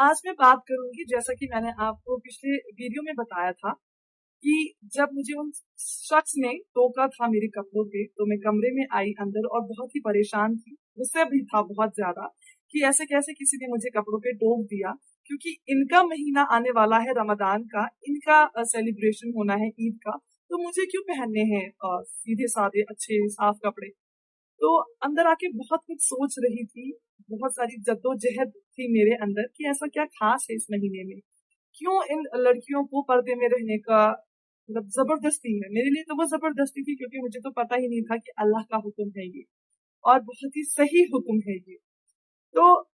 आज मैं बात करूंगी, जैसा कि मैंने आपको पिछले वीडियो में बताया था, कि जब मुझे उन शख्स ने टोका था मेरे कपड़ों पे, तो मैं कमरे में आई अंदर और बहुत ही परेशान थी, गुस्सा भी था बहुत ज्यादा कि ऐसे कैसे किसी ने मुझे कपड़ों पे टोक दिया, क्योंकि इनका महीना आने वाला है रमजान का, इनका सेलिब्रेशन होना है ईद का, तो मुझे क्यों पहनने हैं सीधे साधे अच्छे साफ कपड़े। तो अंदर आके बहुत कुछ सोच रही थी, बहुत सारी जद्दोजहद थी मेरे अंदर कि ऐसा क्या खास है इस महीने में, क्यों इन लड़कियों को पर्दे में रहने का मतलब जबरदस्ती है। मेरे लिए तो वो जबरदस्ती थी, क्योंकि मुझे तो पता ही नहीं था कि अल्लाह का हुक्म है ये, और बहुत ही सही हुक्म है ये। तो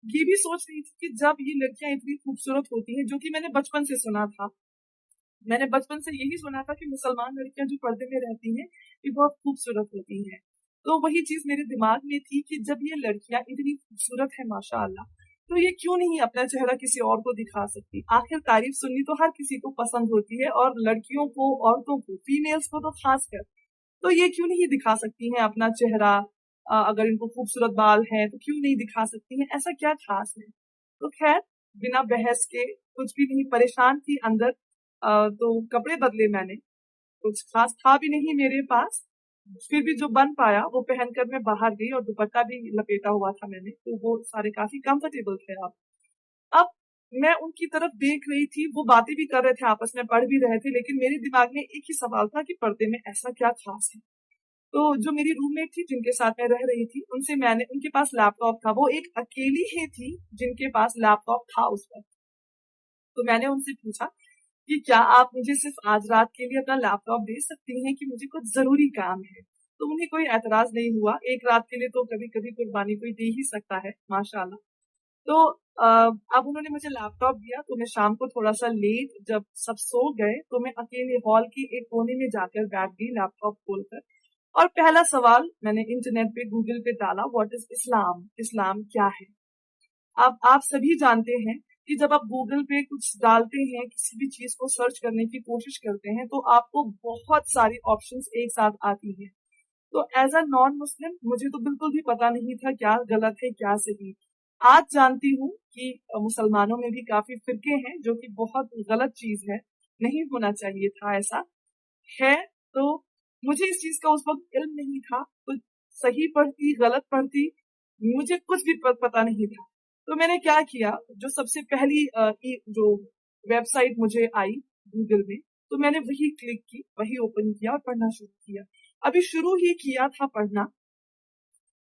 ये भी सोच रही थी कि जब ये लड़कियां इतनी खूबसूरत होती हैं, जो कि मैंने बचपन से सुना था, मैंने बचपन से यही सुना था कि मुसलमान लड़कियां जो पर्दे में रहती हैं ये बहुत खूबसूरत होती हैं। तो वही चीज मेरे दिमाग में थी कि जब ये लड़कियां इतनी खूबसूरत है माशाअल्लाह, तो ये क्यों नहीं अपना चेहरा किसी और को दिखा सकती। आखिर तारीफ सुननी तो हर किसी को पसंद होती है, और लड़कियों को, औरतों को, फीमेल्स को तो खास कर, तो ये क्यों नहीं दिखा सकती हैं अपना चेहरा। अगर इनको खूबसूरत बाल हैं तो क्यों नहीं दिखा सकती हैं, ऐसा क्या खास है। तो खैर, बिना बहस के, कुछ भी नहीं, परेशान थी अंदर, तो कपड़े बदले मैंने, कुछ खास था भी नहीं मेरे पास, फिर भी जो बन पाया वो पहनकर मैं बाहर गई, और दुपट्टा भी लपेटा हुआ था मैंने, तो वो सारे काफी कंफर्टेबल थे। अब मैं उनकी तरफ देख रही थी, वो बातें भी कर रहे थे, आपस में पढ़ भी रहे थे, लेकिन मेरे दिमाग में एक ही सवाल था कि पर्दे में ऐसा क्या खास है। तो जो मेरी रूममेट थी जिनके साथ मैं रह रही थी, उनसे मैंने, उनके पास लैपटॉप था, वो एक अकेली ही थी जिनके पास लैपटॉप था उस वक्त, तो मैंने उनसे पूछा कि क्या आप मुझे सिर्फ आज रात के लिए अपना लैपटॉप दे सकती हैं, कि मुझे कुछ जरूरी काम है। तो उन्हें कोई एतराज नहीं हुआ, एक रात के लिए तो कभी कभी कुर्बानी कोई दे ही सकता है माशाल्लाह। तो अब उन्होंने मुझे लैपटॉप दिया, तो मैं शाम को थोड़ा सा लेट, जब सब सो गए, तो मैं अकेले हॉल की एक कोने में जाकर बैठ गई लैपटॉप खोलकर, और पहला सवाल मैंने इंटरनेट पे, गूगल पे डाला, व्हाट इज इस्लाम, इस्लाम क्या है। अब आप सभी जानते हैं कि जब आप गूगल पे कुछ डालते हैं, किसी भी चीज को सर्च करने की कोशिश करते हैं, तो आपको बहुत सारी ऑप्शंस एक साथ आती है। तो एज अ नॉन मुस्लिम मुझे तो बिल्कुल भी पता नहीं था क्या गलत है क्या सही। आज जानती हूँ कि मुसलमानों में भी काफी फिरके हैं, जो कि बहुत गलत चीज है, नहीं होना चाहिए था ऐसा है। तो मुझे इस चीज का उस वक्त इल्म नहीं था, तो सही पढ़ती गलत पढ़ती मुझे कुछ भी पता नहीं था। तो मैंने क्या किया, जो सबसे पहली जो वेबसाइट मुझे आई गूगल में, तो मैंने वही क्लिक की, वही ओपन किया और पढ़ना शुरू किया। अभी शुरू ही किया था पढ़ना,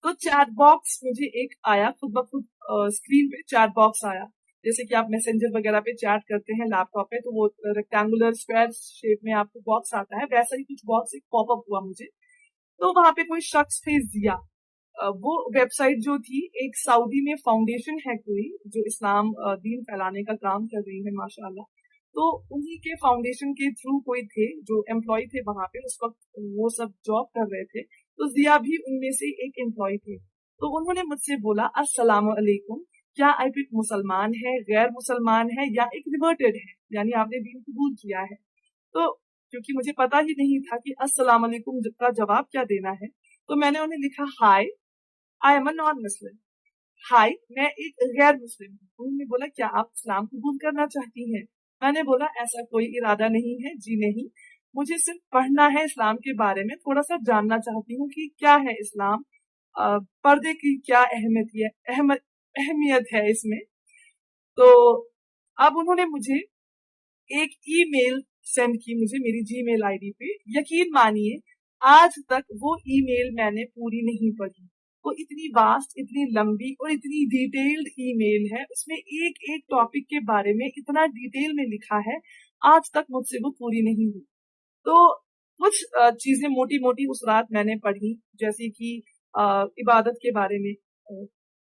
तो चैट बॉक्स मुझे एक आया, खुद ब खुद स्क्रीन पे चैट बॉक्स आया, जैसे कि आप मैसेंजर वगैरह पे चैट करते हैं लैपटॉप पे, तो वो रेक्टेंगुलर स्क्वायर शेप में आपको बॉक्स आता है, वैसा ही कुछ बॉक्स एक पॉपअप हुआ मुझे। तो वहां पे कोई शख्स थे, जिया, वो वेबसाइट जो थी, एक सऊदी में फाउंडेशन है कोई, जो इस्लाम दीन फैलाने का काम कर रही है माशाल्लाह। तो उन्हीं के फाउंडेशन के थ्रू कोई थे जो एम्प्लॉय थे वहां पे उस वक्त, वो सब जॉब कर रहे थे, तो जिया भी उनमें से एक एम्प्लॉय थे। तो उन्होंने मुझसे बोला, अस्सलाम वालेकुम, क्या आप एक मुसलमान है, गैर मुसलमान है, या एक रिवर्टेड है, यानी आपने दीन कबूल किया है। तो क्योंकि मुझे पता ही नहीं था कि अस्सलाम वालेकुम का जवाब क्या देना है, तो मैंने उन्हें लिखा, हाय, I am a non Muslim. हाय, मैं एक गैर मुस्लिम हूँ। उन्होंने बोला, क्या आप इस्लाम कबूल करना चाहती हैं। मैंने बोला, ऐसा कोई इरादा नहीं है जी, नहीं, मुझे सिर्फ पढ़ना है इस्लाम के बारे में, थोड़ा सा जानना चाहती हूँ कि क्या है इस्लाम, पर्दे की क्या अहमियत है इसमें। तो अब उन्होंने मुझे एक ईमेल सेंड की, मुझे मेरी जीमेल आईडी पे। यकीन मानिए, आज तक वो ईमेल मैंने पूरी नहीं पढ़ी। वो इतनी वास्ट, इतनी लंबी और इतनी डिटेल्ड ईमेल है, उसमें एक एक टॉपिक के बारे में इतना डिटेल में लिखा है, आज तक मुझसे वो पूरी नहीं हुई। तो कुछ चीजें मोटी मोटी उस रात मैंने पढ़ी, जैसे कि इबादत के बारे में,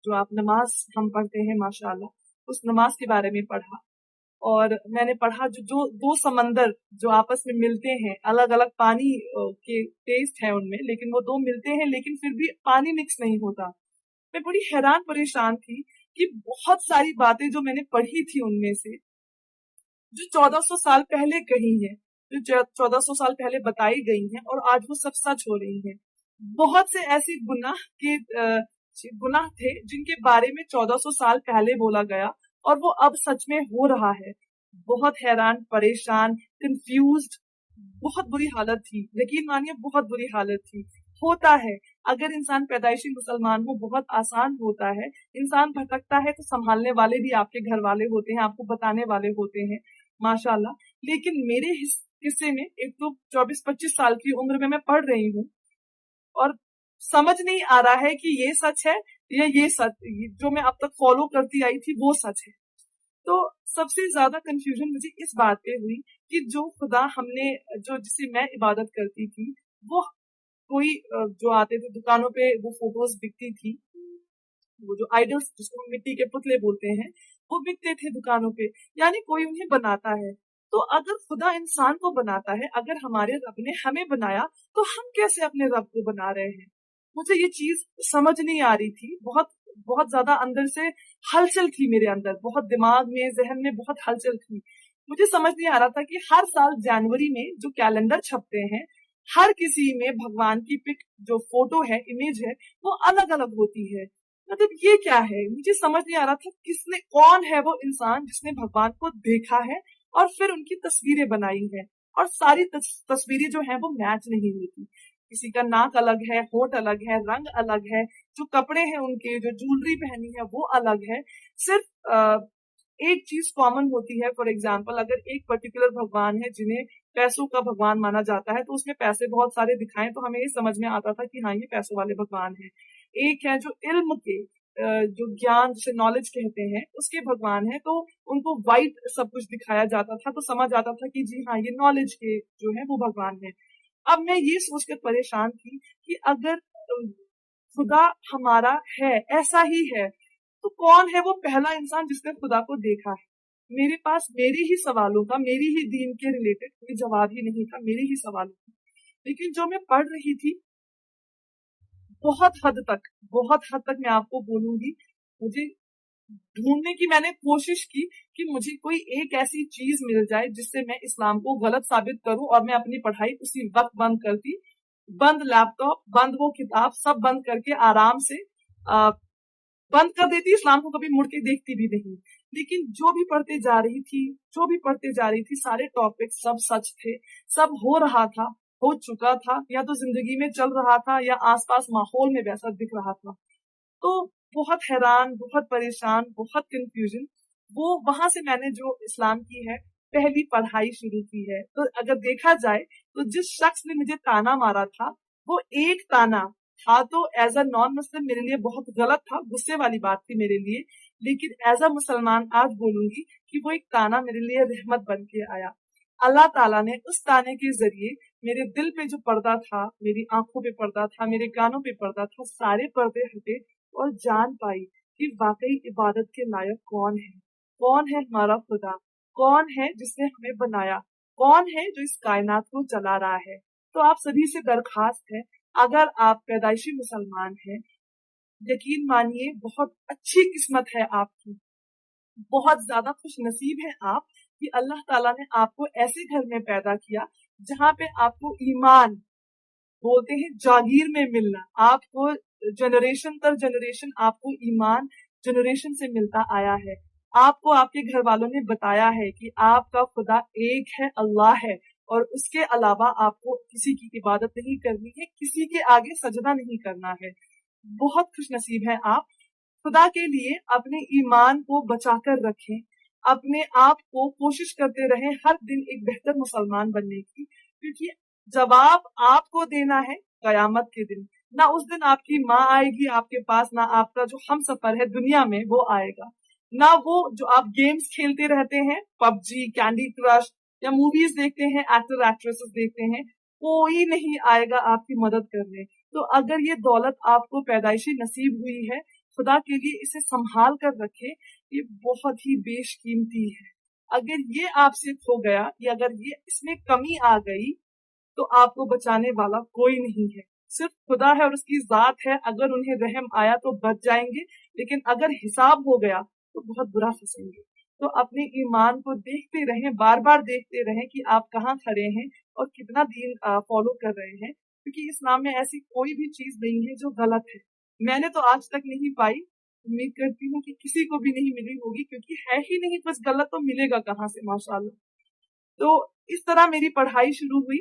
जो आप नमाज हम पढ़ते हैं माशाल्लाह, उस नमाज के बारे में पढ़ा। और मैंने पढ़ा जो जो दो समंदर जो आपस में मिलते हैं, अलग अलग पानी के टेस्ट है उनमें, लेकिन वो दो मिलते हैं, लेकिन फिर भी पानी मिक्स नहीं होता। मैं बड़ी हैरान परेशान थी कि बहुत सारी बातें जो मैंने पढ़ी थी उनमें से, जो 1400 साल पहले कही है, जो 1400 साल पहले बताई गई हैं, और आज वो सब सच हो रही हैं। बहुत से ऐसे गुनाह थे जिनके बारे में 1400 साल पहले बोला गया, और वो अब सच में हो रहा है। बहुत हैरान, परेशान, कंफ्यूज्ड, बहुत बुरी हालत थी, यकीन मानिए बहुत बुरी हालत थी। होता है, अगर इंसान पैदाइशी मुसलमान हो बहुत आसान होता है, इंसान भटकता है तो संभालने वाले भी आपके घर वाले होते हैं, आपको बताने वाले होते हैं, माशाल्लाह। लेकिन मेरे किस्से में एक तो 24-25 साल की उम्र में मैं पढ़ रही हूँ और समझ नहीं आ रहा है कि ये सच है या ये सच जो मैं अब तक फॉलो करती आई थी वो सच है। तो सबसे ज्यादा कंफ्यूजन मुझे इस बात पे हुई कि जो खुदा हमने जो जिसे मैं इबादत करती थी वो कोई जो आते थे दुकानों पे वो फोटोज बिकती थी, वो जो आइडल्स जिसको मिट्टी के पुतले बोलते हैं वो बिकते थे दुकानों पे, यानी कोई उन्हें बनाता है। तो अगर खुदा इंसान को बनाता है, अगर हमारे रब ने हमें बनाया तो हम कैसे अपने रब को बना रहे हैं? मुझे ये चीज समझ नहीं आ रही थी। बहुत बहुत ज्यादा अंदर से हलचल थी मेरे अंदर, बहुत दिमाग में जहन में बहुत हलचल थी। मुझे समझ नहीं आ रहा था कि हर साल जनवरी में जो कैलेंडर छपते हैं हर किसी में भगवान की पिक जो फोटो है इमेज है वो अलग अलग होती है। मतलब ये क्या है? मुझे समझ नहीं आ रहा था किसने कौन है वो इंसान जिसने भगवान को देखा है और फिर उनकी तस्वीरें बनाई है और सारी तस्वीरें जो है वो मैच नहीं होती। किसी का नाक अलग है, होठ अलग है, रंग अलग है, जो कपड़े हैं उनके, जो ज्वेलरी पहनी है वो अलग है। सिर्फ एक चीज कॉमन होती है। फॉर एग्जाम्पल अगर एक पर्टिकुलर भगवान है जिन्हें पैसों का भगवान माना जाता है तो उसमें पैसे बहुत सारे दिखाएं तो हमें ये समझ में आता था कि हाँ ये पैसों वाले भगवान है। एक है जो इल्म के जो ज्ञान जिसे नॉलेज कहते हैं उसके भगवान है, तो उनको वाइट सब कुछ दिखाया जाता था तो समझ आता था कि जी हाँ ये नॉलेज के जो है वो भगवान है। अब मैं ये सोचकर परेशान थी कि अगर खुदा हमारा है, ऐसा ही है, तो कौन है वो पहला इंसान जिसने खुदा को देखा है? मेरे पास मेरे ही सवालों का, मेरी ही दीन के रिलेटेड कोई जवाब ही नहीं था, मेरे ही सवालों का। लेकिन जो मैं पढ़ रही थी बहुत हद तक मैं आपको बोलूंगी, मुझे ढूंढने की मैंने कोशिश की कि मुझे कोई एक ऐसी चीज मिल जाए जिससे मैं इस्लाम को गलत साबित करूं और मैं अपनी पढ़ाई उसी वक्त बंद करती, बंद लैपटॉप, बंद वो किताब, सब बंद करके आराम से बंद कर देती, इस्लाम को कभी मुड़ के देखती भी नहीं। लेकिन जो भी पढ़ते जा रही थी, जो भी पढ़ते जा रही थी, सारे टॉपिक सब सच थे, सब हो रहा था, हो चुका था, या तो जिंदगी में चल रहा था या आसपास माहौल में वैसा दिख रहा था। तो बहुत हैरान, बहुत परेशान, बहुत कंफ्यूजन। वो वहां से मैंने जो इस्लाम की है पहली पढ़ाई शुरू की है। तो अगर देखा जाए तो जिस शख्स ने मुझे ताना मारा था वो एक ताना था तो एज अ नॉन मुस्लिम मेरे लिए बहुत गलत था, गुस्से वाली बात थी मेरे लिए। लेकिन एज अ मुसलमान आज बोलूंगी कि वो एक ताना मेरे लिए रहमत बन के आया। अल्लाह ताला ने उस ताने के जरिए मेरे दिल पे जो पर्दा था, मेरी आंखों पे पर्दा था, मेरे कानों पे पर्दा था, सारे पर्दे हटे और जान पाई कि वाकई इबादत के लायक कौन है हमारा खुदा, कौन है जिसने हमें बनाया, कौन है जो इस कायनात को चला रहा है। तो आप सभी से दरखास्त है, अगर आप पैदाइशी मुसलमान हैं, यकीन मानिए बहुत अच्छी किस्मत है आपकी, बहुत ज्यादा खुश नसीब है आप कि अल्लाह ताला ने आपको ऐसे घर में पैदा किया जहाँ पे आपको ईमान, बोलते हैं जागीर में मिलना, आपको जनरेशन तर जनरेशन आपको ईमान जनरेशन से मिलता आया है। आपको आपके घर वालों ने बताया है कि आपका खुदा एक है, अल्लाह है, और उसके अलावा आपको किसी की इबादत नहीं करनी है, किसी के आगे सजदा नहीं करना है। बहुत खुश नसीब है आप। खुदा के लिए अपने ईमान को बचाकर रखें, अपने आप को कोशिश करते रहें हर दिन एक बेहतर मुसलमान बनने की, क्योंकि जवाब आपको देना है कयामत के दिन। ना उस दिन आपकी माँ आएगी आपके पास, ना आपका जो हम सफर है दुनिया में वो आएगा, ना वो जो आप गेम्स खेलते रहते हैं, पबजी, कैंडी क्रश, या मूवीज देखते हैं, एक्टर एक्ट्रेसेस देखते हैं, कोई नहीं आएगा आपकी मदद करने। तो अगर ये दौलत आपको पैदाइशी नसीब हुई है, खुदा के लिए इसे संभाल कर रखे, ये बहुत ही बेशकीमती है। अगर ये आपसे खो गया या अगर ये इसमें कमी आ गई तो आपको बचाने वाला कोई नहीं है, सिर्फ खुदा है और उसकी जात है। अगर उन्हें रहम आया तो बच जाएंगे, लेकिन अगर हिसाब हो गया तो बहुत बुरा फंसेंगे। तो अपने ईमान को देखते रहें, बार बार देखते रहें कि आप कहाँ खड़े हैं और कितना दीन फॉलो कर रहे हैं, क्योंकि इस्लाम में ऐसी कोई भी चीज नहीं है जो गलत है। मैंने तो आज तक नहीं पाई, उम्मीद करती हूँ कि किसी को भी नहीं मिली होगी, क्योंकि है ही नहीं कुछ गलत तो मिलेगा कहाँ से, माशाल्लाह। तो इस तरह मेरी पढ़ाई शुरू हुई।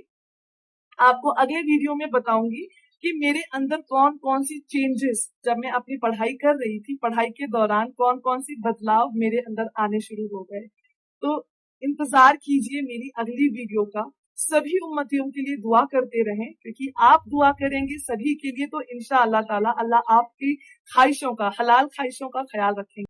आपको अगले वीडियो में बताऊंगी कि मेरे अंदर कौन कौन सी चेंजेस, जब मैं अपनी पढ़ाई कर रही थी, पढ़ाई के दौरान कौन कौन सी बदलाव मेरे अंदर आने शुरू हो गए। तो इंतजार कीजिए मेरी अगली वीडियो का। सभी उम्मतियों के लिए दुआ करते रहें, क्योंकि आप दुआ करेंगे सभी के लिए तो इंशाअल्लाह ताला अल्लाह आपकी ख्वाहिशों का, हलाल ख्वाहिशों का ख्याल रखेंगे।